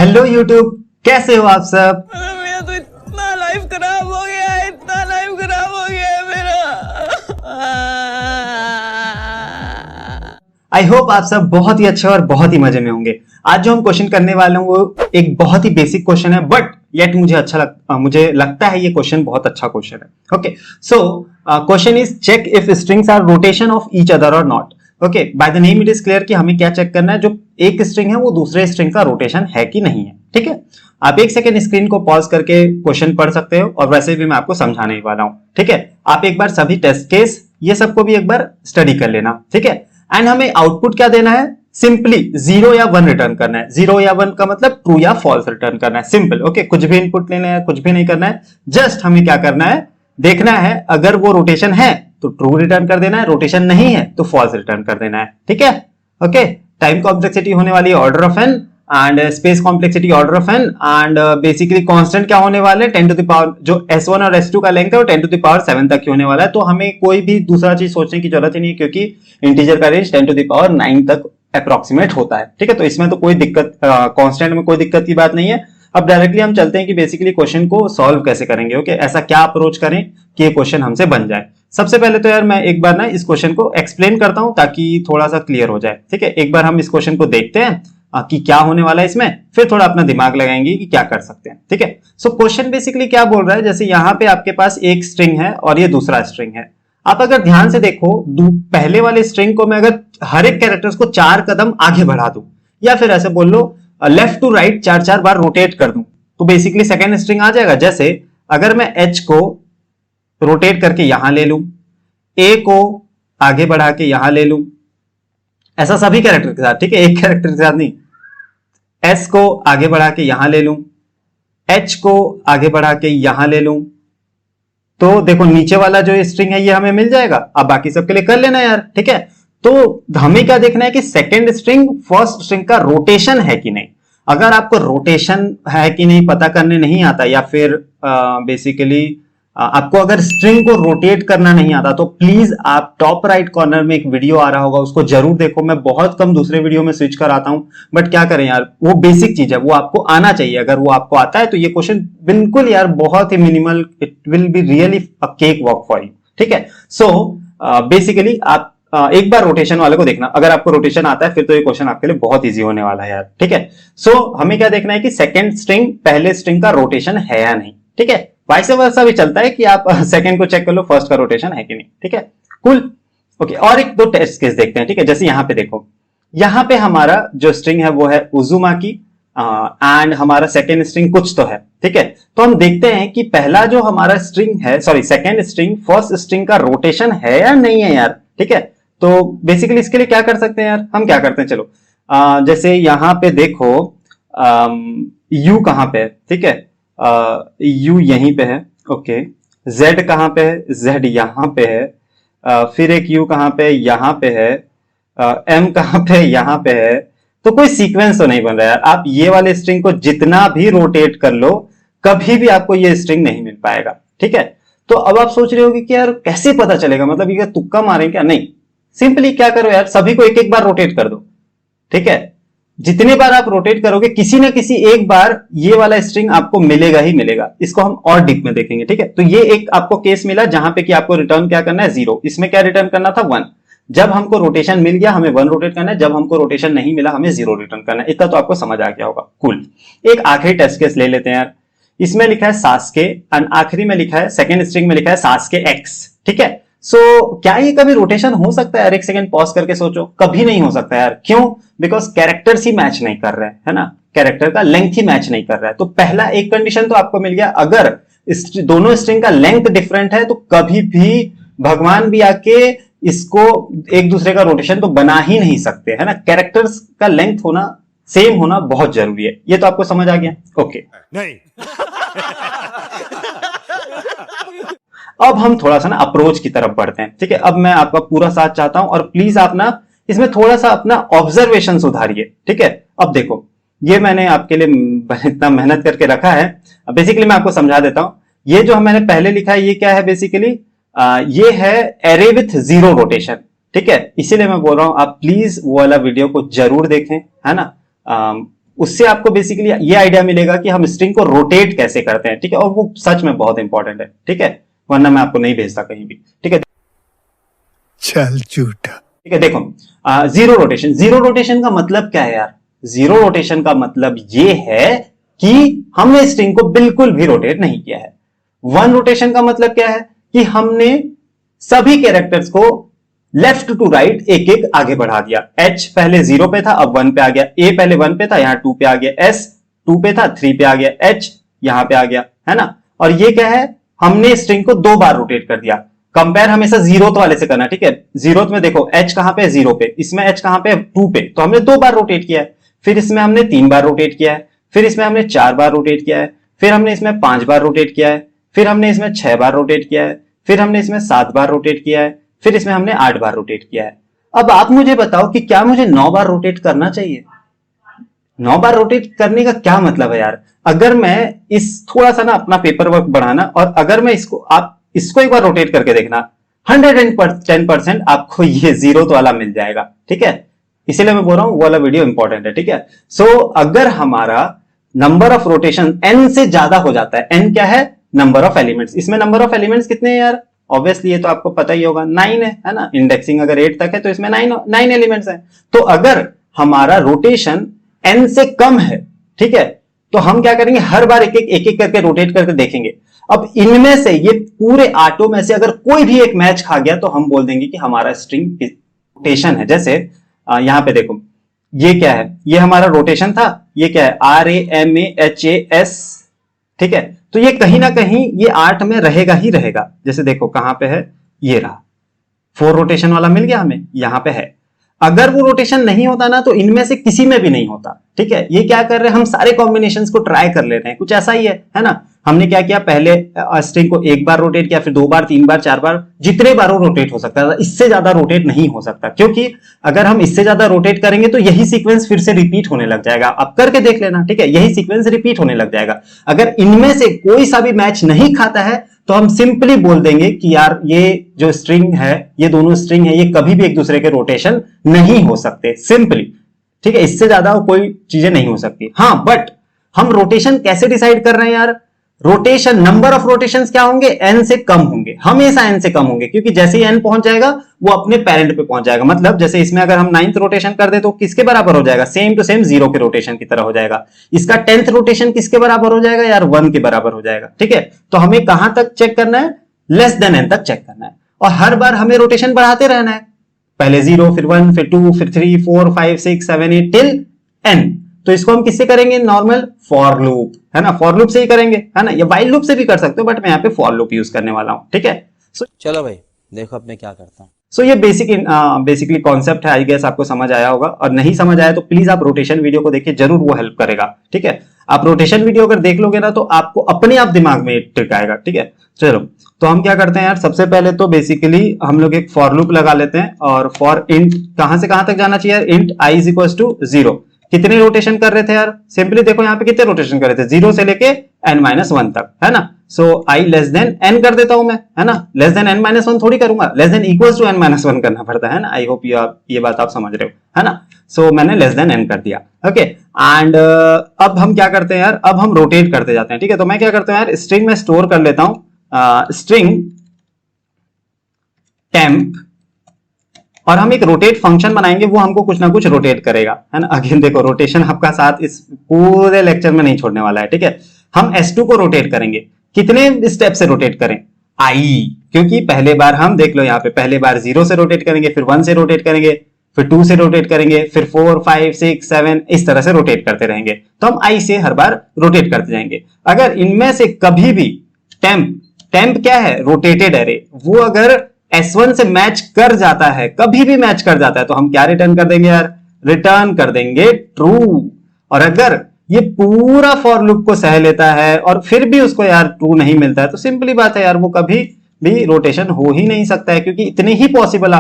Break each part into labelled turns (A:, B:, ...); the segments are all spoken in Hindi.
A: हेलो यूट्यूब, कैसे हो आप सब।
B: मेरा तो इतना लाइफ खराब हो गया है, इतना लाइफ खराब हो गया है मेरा।
A: आई होप आप सब बहुत ही अच्छे और बहुत ही मजे में होंगे। आज जो हम क्वेश्चन करने वाले हैं वो एक बहुत ही बेसिक क्वेश्चन है, बट येट मुझे लगता है ये क्वेश्चन बहुत अच्छा क्वेश्चन है। Okay, so question is check if strings are rotation of each other और not. Okay, by the name it is clear कि हमें क्या चेक करना है, जो एक स्ट्रिंग है वो दूसरे स्ट्रिंग का रोटेशन है कि नहीं है। ठीक है, आप एक सेकेंड स्क्रीन को पॉज करके क्वेश्चन पढ़ सकते हो और वैसे भी मैं आपको समझाने ही वाला हूं। ठीक है, आप एक बार सभी टेस्ट केस ये सबको भी एक बार स्टडी कर लेना। ठीक है, एंड हमें आउटपुट क्या देना है, सिंपली 0 या 1 रिटर्न करना है। 0 या 1 का मतलब ट्रू या फॉल्स रिटर्न करना है, सिंपल। ओके, कुछ भी इनपुट लेना है, कुछ भी नहीं करना है, जस्ट हमें क्या करना है, देखना है अगर वो रोटेशन है तो ट्रू रिटर्न कर देना है, रोटेशन नहीं है तो फॉल्स रिटर्न कर देना है। ठीक है, ओके, टाइम कॉम्प्लेक्सिटी होने वाली है order of n, and space complexity order of n, and basically constant क्या होने वाले, 10 टू द पावर, जो S1 और S2 का लेंथ है वो 10 टू द पावर 7 तक ही होने वाला है। तो हमें कोई भी दूसरा चीज सोचने की जरूरत ही नहीं है, क्योंकि इंटीजर का रेंज 10 टू द पावर 9 तक अप्रोक्सीमेट होता है। ठीक है, तो इसमें तो कोई दिक्कत, कांस्टेंट में कोई दिक्कत की बात नहीं है। अब डायरेक्टली हम चलते हैं कि बेसिकली क्वेश्चन को सॉल्व कैसे करेंगे। ओके, ऐसा क्या अप्रोच करें कि ये क्वेश्चन हमसे बन जाए। सबसे पहले तो यार मैं एक बार ना इस क्वेश्चन को एक्सप्लेन करता हूं ताकि थोड़ा सा क्लियर हो जाए। ठीक है, एक बार हम इस क्वेश्चन को देखते हैं कि क्या होने वाला है इसमें, फिर थोड़ा अपना दिमाग लगाएंगे कि क्या कर सकते हैं। ठीक है, सो क्वेश्चन बेसिकली क्या बोल रहा है, जैसे यहां पे आपके पास एक स्ट्रिंग है और ये दूसरा स्ट्रिंग है। आप अगर ध्यान से देखो, पहले वाले स्ट्रिंग को मैं अगर हर एक कैरेक्टर्स को 4 कदम आगे बढ़ा दूं, या फिर ऐसे बोल लो लेफ्ट टू राइट 4-4 बार रोटेट कर दूं, तो बेसिकली सेकेंड स्ट्रिंग आ जाएगा। जैसे अगर मैं H को रोटेट करके यहां ले लूं, A को आगे बढ़ा के यहां ले लूं, ऐसा सभी कैरेक्टर के साथ। ठीक है, एक कैरेक्टर के साथ नहीं, S को आगे बढ़ा के यहां ले लूं, H को आगे बढ़ा के यहां ले लूं, तो देखो नीचे वाला जो स्ट्रिंग है ये हमें मिल जाएगा। अब बाकी सबके लिए कर लेना यार। ठीक है, तो हमें क्या देखना है कि सेकेंड स्ट्रिंग फर्स्ट स्ट्रिंग का रोटेशन है कि नहीं। अगर आपको रोटेशन है कि नहीं पता करने नहीं आता, या फिर बेसिकली आपको अगर स्ट्रिंग को रोटेट करना नहीं आता, तो प्लीज आप टॉप राइट कॉर्नर में एक वीडियो आ रहा होगा, उसको जरूर देखो। मैं बहुत कम दूसरे वीडियो में स्विच कर आता हूं, बट क्या करें यार, वो बेसिक चीज है, वो आपको आना चाहिए। अगर वो आपको आता है तो ये क्वेश्चन बिल्कुल यार बहुत ही minimal, it will be really a cakewalk for you. ठीक है, सो बेसिकली आप एक बार रोटेशन वाले को देखना, अगर आपको रोटेशन आता है फिर तो ये क्वेश्चन आपके लिए बहुत इजी होने वाला है यार। ठीक है, सो हमें क्या देखना है कि सेकंड स्ट्रिंग पहले स्ट्रिंग का रोटेशन है या नहीं। ठीक है, वाइस वर्सा भी चलता है कि आप सेकंड को चेक कर लो फर्स्ट का रोटेशन है कि नहीं। ठीक है, कूल। ओके, और एक दो टेस्ट केस देखते हैं। ठीक है, जैसे यहां पे देखो, यहां पे हमारा जो स्ट्रिंग है वो है उजुमाकी, एंड हमारा सेकेंड स्ट्रिंग कुछ तो है। ठीक है, तो हम देखते हैं कि पहला जो हमारा स्ट्रिंग है, sorry second string first string का रोटेशन है या नहीं है यार। ठीक है, तो बेसिकली इसके लिए क्या कर सकते हैं यार, हम क्या करते हैं, चलो जैसे यहां पे देखो यू कहां पे है। ठीक है, यू यहीं पे है। ओके, जेड कहां पे है, जेड यहां पे है, फिर एक यू कहां पे, यहां पे है, एम कहां पे, यहां पे है। तो कोई सीक्वेंस तो नहीं बन रहा यार। आप ये वाले स्ट्रिंग को जितना भी रोटेट कर लो, कभी भी आपको ये स्ट्रिंग नहीं मिल पाएगा। ठीक है, तो अब आप सोच रहे होगे कि यार कैसे पता चलेगा, मतलब ये तुक्का मारें क्या, नहीं, सिंपली क्या करो यार, सभी को एक एक बार रोटेट कर दो। ठीक है, जितने बार आप रोटेट करोगे किसी ना किसी एक बार ये वाला स्ट्रिंग आपको मिलेगा ही मिलेगा। इसको हम और डीप में देखेंगे। ठीक है, तो ये एक आपको केस मिला जहां पे कि आपको रिटर्न क्या करना है, 0। इसमें क्या रिटर्न करना था, 1। जब हमको रोटेशन मिल गया हमें 1 रोटेट करना है, जब हमको रोटेशन नहीं मिला हमें 0 रिटर्न करना है। इतना तो आपको समझ आ गया होगा। कूल। एक आखिरी टेस्ट केस ले लेते हैं यार। इसमें लिखा है सास्के, एंड आखिरी में लिखा है, सेकेंड स्ट्रिंग में लिखा है सास्के एक्स। ठीक है, सो क्या ये कभी रोटेशन हो सकता है यार, एक सेकंड पॉज करके सोचो, कभी नहीं हो सकता यार। क्यों? बिकॉज कैरेक्टर्स ही मैच नहीं कर रहे हैं, है ना, कैरेक्टर का लेंथ ही मैच नहीं कर रहा है। तो पहला एक कंडीशन तो आपको मिल गया, अगर दोनों स्ट्रिंग का लेंथ डिफरेंट है तो कभी भी भगवान भी आके इसको एक दूसरे का रोटेशन तो बना ही नहीं सकते, है ना। कैरेक्टर्स का लेंथ होना, सेम होना बहुत जरूरी है। ये तो आपको समझ आ गया। ओके,
C: नहीं।
A: अब हम थोड़ा सा ना अप्रोच की तरफ बढ़ते हैं। ठीक है, अब मैं आपका पूरा साथ चाहता हूं और प्लीज आप ना इसमें थोड़ा सा अपना ऑब्जर्वेशन सुधारिए। ठीक है, अब देखो ये मैंने आपके लिए इतना मेहनत करके रखा है। बेसिकली मैं आपको समझा देता हूं, ये जो मैंने पहले लिखा है ये क्या है, बेसिकली ये है एरे विथ 0 रोटेशन। ठीक है, इसीलिए मैं बोल रहा हूं आप प्लीज वो वाला वीडियो को जरूर देखें, है ना। उससे आपको बेसिकली ये आइडिया मिलेगा कि हम स्ट्रिंग को रोटेट कैसे करते हैं, ठीक है। और वो सच में बहुत इंपॉर्टेंट है, ठीक है, वरना मैं आपको नहीं भेजता कहीं भी, ठीक है।
C: चल झूठा।
A: ठीक है, देखो जीरो रोटेशन, जीरो रोटेशन का मतलब क्या है यार? जीरो रोटेशन का मतलब ये है कि हमने स्ट्रिंग को बिल्कुल भी रोटेट नहीं किया है। वन रोटेशन का मतलब क्या है कि हमने सभी कैरेक्टर्स को लेफ्ट टू राइट एक एक आगे बढ़ा दिया। H पहले 0 पे था, अब 1 पे आ गया। A पहले 1 पे था, यहां 2 पे आ गया। S 2 पे था, 3 पे आ गया। H यहां पे आ गया, है ना। और ये क्या है, हमने स्ट्रिंग को 2 बार रोटेट कर दिया। कंपेयर हमेशा जीरोथ वाले से करना, ठीक है। जीरोथ में देखो H कहां पे है, 0 पे, इसमें H कहां पे है, 2 पे, तो हमने 2 बार रोटेट किया है। फिर इसमें हमने 3 बार रोटेट किया है, फिर इसमें हमने 4 बार रोटेट किया है, फिर हमने इसमें 5 बार रोटेट किया है, फिर हमने इसमें 6 बार रोटेट किया है, फिर हमने इसमें 7 बार रोटेट किया है, फिर इसमें हमने 8 बार रोटेट किया है। अब आप मुझे बताओ कि क्या मुझे 9 बार रोटेट करना चाहिए? 9 बार रोटेट करने का क्या मतलब है यार? अगर मैं इस थोड़ा सा ना अपना पेपर वर्क बढ़ाना, और अगर मैं आप इसको एक बार रोटेट करके देखना, 110% आपको ये जीरो वाला मिल जाएगा, ठीक है। इसीलिए मैं बोल रहा हूं वो वाला वीडियो इंपॉर्टेंट है, ठीक है। सो अगर हमारा नंबर ऑफ रोटेशन n से ज्यादा हो जाता है, n क्या है, नंबर ऑफ एलिमेंट्स। इसमें नंबर ऑफ एलिमेंट्स कितने हैं यार? ऑब्वियसली ये तो आपको पता ही होगा, 9 है ना। इंडेक्सिंग अगर 8 तक है तो इसमें 9 एलिमेंट्स हैं। तो अगर हमारा रोटेशन n से कम है, ठीक है, तो हम क्या करेंगे, हर बार एक एक करके रोटेट करके देखेंगे। अब इनमें से, ये पूरे 8 में से अगर कोई भी एक मैच खा गया तो हम बोल देंगे कि हमारा स्ट्रिंग रोटेशन है। जैसे यहां पे देखो, ये क्या है, ये हमारा रोटेशन था, ये क्या है, RAMAHAS, ठीक है। तो ये कहीं ना कहीं ये 8 में रहेगा ही रहेगा। जैसे देखो कहां पे है, ये रहा, 4 रोटेशन वाला मिल गया हमें, यहां पे है। अगर वो रोटेशन नहीं होता ना तो इनमें से किसी में भी नहीं होता, ठीक है। ये क्या कर रहे हैं, हम सारे कॉम्बिनेशंस को ट्राई कर ले रहे हैं, कुछ ऐसा ही है ना। हमने क्या किया, पहले स्ट्रिंग को 1 बार रोटेट किया, फिर 2 बार, 3 बार, 4 बार, जितने बार वो रोटेट हो सकता है, इससे ज्यादा रोटेट नहीं हो सकता, क्योंकि अगर हम इससे ज्यादा रोटेट करेंगे तो यही सीक्वेंस फिर से रिपीट होने लग जाएगा। आप करके देख लेना, ठीक है, यही सीक्वेंस रिपीट होने लग जाएगा। अगर इनमें से कोई सा भी मैच नहीं खाता है तो हम सिंपली बोल देंगे कि यार ये जो स्ट्रिंग है, ये दोनों स्ट्रिंग है, ये कभी भी एक दूसरे के रोटेशन नहीं हो सकते, सिंपली, ठीक है। इससे ज्यादा कोई चीजें नहीं हो सकती। हाँ, बट हम रोटेशन कैसे डिसाइड कर रहे हैं यार? रोटेशन, नंबर ऑफ रोटेशंस क्या होंगे, n से कम होंगे, हमेशा n से कम होंगे, क्योंकि जैसे ही n पहुंच जाएगा वो अपने पेरेंट पे पहुंच जाएगा। मतलब जैसे इसमें अगर हम 9th रोटेशन कर दे तो किसके बराबर हो जाएगा, सेम टू सेम 0 के रोटेशन की तरह हो जाएगा। इसका 10th रोटेशन किसके बराबर हो जाएगा यार, 1 के बराबर हो जाएगा, ठीक है। तो हमें कहां तक चेक करना है, लेस देन n तक चेक करना है, और हर बार हमें रोटेशन बढ़ाते रहना है, पहले 0, फिर 1, फिर 2, फिर 3, 4, 5, 6, 7, 8 टिल n। तो इसको हम किससे करेंगे, नॉर्मल फॉर लूप, है ना, फॉर लूप से ही करेंगे, है ना, या वाइल लूप से भी कर सकते हो, बट मैं यहाँ पे फॉर लूप यूज करने वाला हूं, ठीक है।
D: चलो भाई देखो अब मैं क्या करता हूँ।
A: सो ये बेसिकली कॉन्सेप्ट है, आई गेस आपको समझ आया होगा, और नहीं समझ आया तो प्लीज आप रोटेशन वीडियो को देखिए, जरूर वो हेल्प करेगा, ठीक है। आप रोटेशन वीडियो अगर देख लोगे ना तो आपको अपने आप दिमाग में ट्रिक आएगा, ठीक है। चलो, तो हम क्या करते हैं यार, सबसे पहले तो बेसिकली हम लोग एक फॉर लूप लगा लेते हैं, और फॉर इंट कहां से कहां तक जाना चाहिए, int i is equal to 0। कितने रोटेशन कर रहे थे यार, सिंपली देखो यहाँ पे कितने रोटेशन कर रहे थे, 0 से लेके n-1 तक, है ना। सो i लेस देन n कर देता हूं मैं, है ना, लेस देन n-1 थोड़ी करूंगा, less than equals to n-1 करना पड़ता है ना। आई होप ये बात आप समझ रहे हो, है ना। सो मैंने लेस देन n कर दिया, ओके। एंड अब हम क्या करते हैं यार, अब हम रोटेट करते जाते हैं, ठीक है। तो मैं क्या करता हूं यार, स्ट्रिंग में स्टोर कर लेता हूं स्ट्रिंग टेम्प, और हम एक रोटेट फंक्शन बनाएंगे, वो हमको कुछ ना कुछ रोटेट करेगा, है ना। अगेन देखो, रोटेशन आपका साथ इस पूरे लेक्चर में नहीं छोड़ने वाला है, ठीक है। हम S2 को रोटेट करेंगे, कितने स्टेप से रोटेट करें, I, क्योंकि पहले बार हम देख लो यहाँ पे, पहले बार 0 से रोटेट करेंगे, फिर 1 से रोटेट करेंगे, फिर 2 से रोटेट करेंगे, फिर 4, 5, 6, 7 इस तरह से रोटेट करते रहेंगे। तो हम I से हर बार रोटेट करते जाएंगे। अगर इनमें से कभी भी टेम्प क्या है, रोटेटेड एरे, वो अगर S1 से मैच कर जाता है, कभी भी मैच कर जाता है, तो हम क्या रिटर्न कर देंगे यार, रिटर्न कर देंगे ट्रू। और अगर ये पूरा फॉर लूप को सह लेता है और फिर भी उसको यार ट्रू नहीं मिलता है, तो सिंपली बात है यार, वो कभी भी रोटेशन हो ही नहीं सकता है, क्योंकि इतने ही पॉसिबल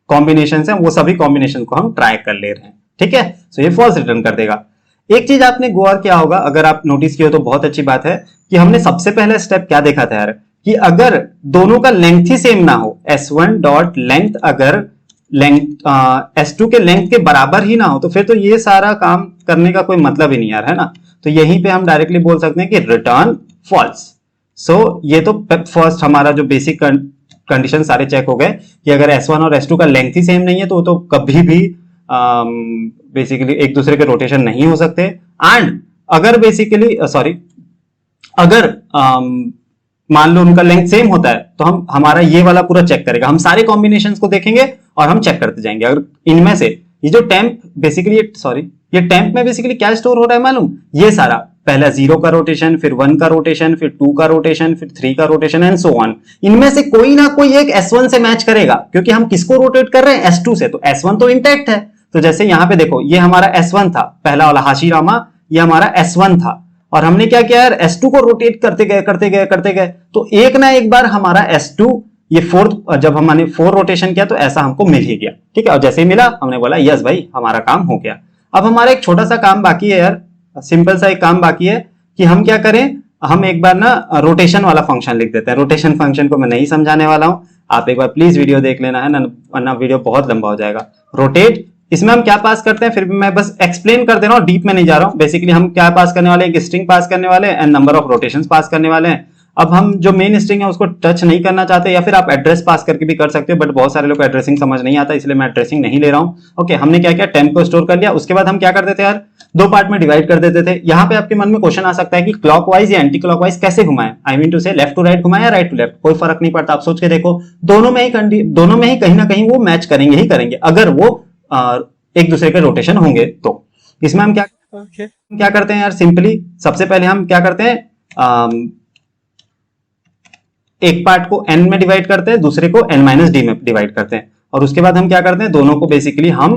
A: कॉम्बिनेशन हैं, वो सभी कॉम्बिनेशन को हम ट्राई कर ले रहे हैं, ठीक है। सो ये फॉल्स रिटर्न कर देगा। एक चीज आपने गौर किया होगा, अगर आप नोटिस किए हो तो बहुत अच्छी बात है, कि हमने सबसे पहले स्टेप क्या देखा था यार, कि अगर दोनों का लेंथ ही सेम ना हो, S1 डॉट लेंथ अगर S2 के लेंथ के बराबर ही ना हो, तो फिर तो ये सारा काम करने का कोई मतलब ही नहीं यार, है ना। तो यहीं पे हम डायरेक्टली बोल सकते हैं कि रिटर्न फॉल्स। सो ये तो फर्स्ट हमारा जो बेसिक कंडीशन सारे चेक हो गए कि अगर S1 और S2 का लेंथ ही सेम नहीं है तो कभी भी बेसिकली एक दूसरे के रोटेशन नहीं हो सकते। एंड अगर बेसिकली अगर मान लो उनका लेंथ सेम होता है तो हम हमारा ये वाला पूरा चेक करेगा, हम सारे कॉम्बिनेशंस को देखेंगे और हम चेक करते जाएंगे। अगर इनमें से ये जो टेम्प बेसिकली ये टेम्प में बेसिकली क्या स्टोर हो रहा है मालूम, ये सारा पहला 0 का रोटेशन, फिर 1 का रोटेशन, फिर 2 का रोटेशन, फिर 3 का रोटेशन एंड सो ऑन। इनमें से कोई ना कोई एक S1 से मैच करेगा, क्योंकि हम किसको रोटेट कर रहे हैं, S2 से, तो S1 तो इंटैक्ट है। तो जैसे यहां पे देखो, ये हमारा S1 था, पहला वाला हाशिरामा, ये हमारा S1 था, और हमने क्या किया यार, S2 को रोटेट करते गए, तो एक ना एक बार हमारा S2 ये फोर्थ, जब हमने 4 रोटेशन किया तो ऐसा हमको मिल ही गया, ठीक है। और जैसे ही मिला हमने बोला यस भाई हमारा काम हो गया। अब हमारा एक छोटा सा काम बाकी है यार, सिंपल सा एक काम बाकी है कि हम क्या करें, हम एक बार ना रोटेशन वाला फंक्शन लिख देते हैं। रोटेशन फंक्शन को मैं नहीं समझाने वाला हूं, आप एक बार प्लीज वीडियो देख लेना, है ना, वरना वीडियो बहुत लंबा हो जाएगा। रोटेट, इसमें हम क्या पास करते हैं, फिर भी मैं बस एक्सप्लेन कर दे रहा हूं, डीप में नहीं जा रहा हूं। बेसिकली हम क्या पास करने वाले हैं, एक स्ट्रिंग पास करने वाले हैं एंड नंबर ऑफ रोटेशंस पास करने वाले हैं। अब हम जो मेन स्ट्रिंग है उसको टच नहीं करना चाहते, या फिर आप एड्रेस पास करके भी कर सकते हो, बट बहुत सारे लोग को एड्रेसिंग समझ नहीं आता, इसलिए मैं एड्रेसिंग नहीं ले रहा हूं। ओके, हमने क्या किया, टेम्प को स्टोर कर लिया। उसके बाद हम क्या करते थे यार, 2 पार्ट में डिवाइड कर देते थे। यहां पे आपके मन में क्वेश्चन आ सकता है कि क्लॉकवाइज या एंटी क्लॉकवाइज कैसे घुमाएं, आई मीन टू से लेफ्ट टू राइट घुमाएं या राइट टू लेफ्ट, कोई फर्क नहीं पड़ता। आप सोच के देखो, दोनों में ही कहीं ना कहीं वो मैच करेंगे ही करेंगे, अगर वो एक दूसरे के रोटेशन होंगे तो। इसमें हम क्या करते हैं यार, सिंपली सबसे पहले हम क्या करते हैं, एक पार्ट को n में डिवाइड करते हैं, दूसरे को n-d में डिवाइड करते हैं, और उसके बाद हम क्या करते हैं, दोनों को बेसिकली हम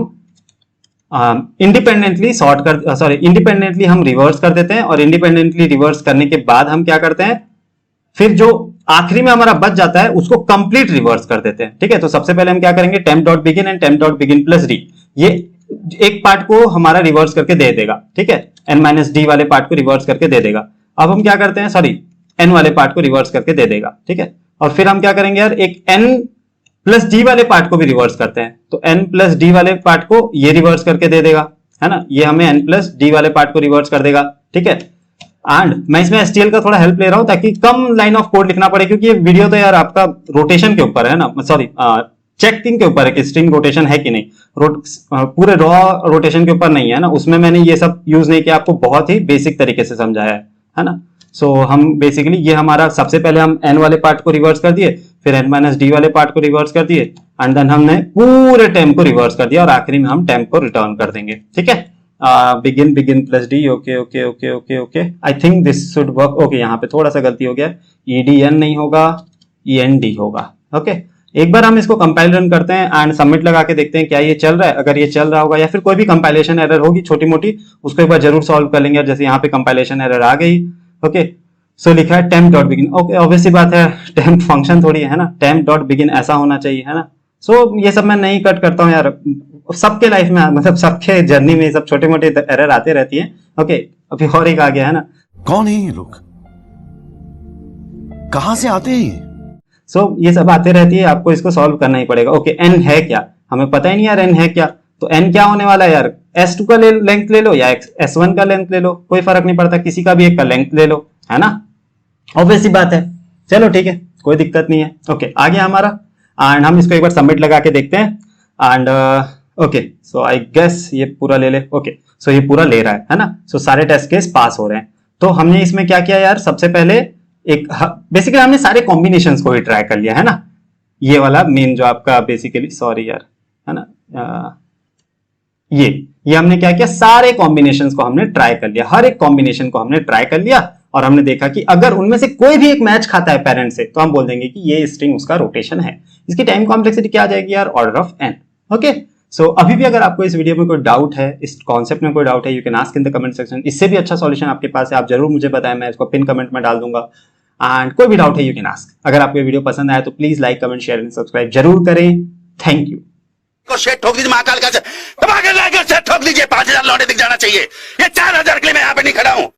A: इंडिपेंडेंटली हम रिवर्स कर देते हैं। और इंडिपेंडेंटली रिवर्स करने के बाद हम क्या करते हैं, फिर जो आखिरी में हमारा बच जाता है उसको कंप्लीट रिवर्स कर देते हैं, ठीक है। तो सबसे पहले हम क्या करेंगे, temp.begin and temp.begin plus d, ये एक पार्ट को हमारा रिवर्स करके दे देगा, ठीक है, n-d वाले पार्ट को रिवर्स करके दे देगा। अब हम क्या करते हैं, n वाले पार्ट को रिवर्स करके दे देगा, ठीक है। और फिर हम क्या करेंगे यार, एक n प्लस d वाले पार्ट को भी रिवर्स करते हैं, तो n प्लस d वाले पार्ट को ये रिवर्स करके दे देगा, है ना, ये हमें n प्लस d वाले पार्ट को रिवर्स कर देगा, ठीक है। एंड मैं इसमें STL का थोड़ा हेल्प ले रहा हूं ताकि कम लाइन ऑफ कोड लिखना पड़े, क्योंकि ये वीडियो तो यार आपका रोटेशन के ऊपर है ना, चेकिंग के ऊपर है कि स्ट्रिंग रोटेशन है कि नहीं, पूरे रॉ रोटेशन के ऊपर नहीं है ना, उसमें मैंने ये सब यूज नहीं किया, आपको बहुत ही बेसिक तरीके से समझाया है ना। सो हम बेसिकली ये हमारा सबसे पहले हम n वाले पार्ट को रिवर्स कर दिए, फिर n-d वाले पार्ट को रिवर्स कर दिए, एंड देन हमने पूरे टेम्प को रिवर्स कर दिया, और आखिरी में हम टेम्प को रिटर्न कर देंगे, ठीक है। Begin plus D, okay, I think this should work. Okay, यहाँ पे थोड़ा सा गलती हो गया, EDN नहीं होगा, END होगा, ओके। एक बार हम इसको कंपाइल रन करते हैं एंड सबमिट लगा के देखते हैं क्या ये चल रहा है। अगर ये चल रहा होगा या फिर कोई भी कंपाइलेशन एरर होगी छोटी मोटी, उसको एक बार जरूर सॉल्व कर लेंगे। जैसे यहाँ पे कंपाइलेशन एरर आ गई, ओके, सो लिखा है temp.begin, ओके, ऑब्वियस सी बात है, टेम्प फंक्शन थोड़ी है ना, temp.begin ऐसा होना चाहिए, है ना। सो ये सब मैं नहीं कट करता हूँ यार, सबके लाइफ में, मतलब सबके जर्नी में सब छोटे मोटे एरर आते रहती है, ओके। अभी और एक आ गया है ना,
E: कौन है ये लोग, कहां से आते हैं?
A: सो ये सब आते रहती है, आपको इसको सॉल्व करना ही पड़ेगा। ओके, n है क्या, हमें पता ही नहीं यार n है क्या, तो n क्या होने वाला है यार, S2 का लेंथ ले लो या S1 का लेंथ ले लो, कोई फर्क नहीं पड़ता, किसी का भी एक का लेंथ ले लो, है ना, ऑब्वियस सी बात है। चलो ठीक है, कोई दिक्कत नहीं है। ओके, आ गया हमारा, एंड हम इसको एक बार सबमिट लगा के देखते हैं, and okay, so I guess ये पूरा ले ले, ओके, सो ये पूरा ले रहा है ना, सो सारे टेस्ट केस पास हो रहे हैं। तो हमने इसमें क्या किया यार, सबसे पहले एक बेसिकली हमने सारे कॉम्बिनेशंस को ही ट्राई कर लिया, है ना, ये वाला मेन जो आपका बेसिकली, सॉरी यार, है ना, ये हमने क्या किया, सारे कॉम्बिनेशंस को हमने ट्राई कर लिया, हर एक कॉम्बिनेशन को हमने ट्राई कर लिया, और हमने देखा कि अगर उनमें से कोई भी एक मैच खाता है पेरेंट से, तो हम बोल देंगे कि ये स्ट्रिंग उसका रोटेशन है। इसकी टाइम कॉम्प्लेक्सिटी क्या आ जाएगी यार, ऑर्डर ऑफ n, ओके। सो अभी भी अगर आपको इस वीडियो में कोई डाउट है, इस कॉन्सेप्ट में कोई डाउट है, you can ask in the comment section. इससे भी अच्छा सॉल्यूशन आपके पास है, आप जरूर मुझे बताएं, मैं इसको पिन कमेंट में डाल दूंगा। एंड कोई भी डाउट है, यू कैन आस्क। अगर आपको वीडियो पसंद आया तो please like, comment, share and subscribe जरूर करें। Thank you.
E: को शेट ठोक दीजिए, महाकाल का दबा के लाकर शेट ठोक दीजिए, 5000 लौटे दिख जाना चाहिए। ये 4000 के लिए मैं यहाँ पे नहीं खड़ा हूँ।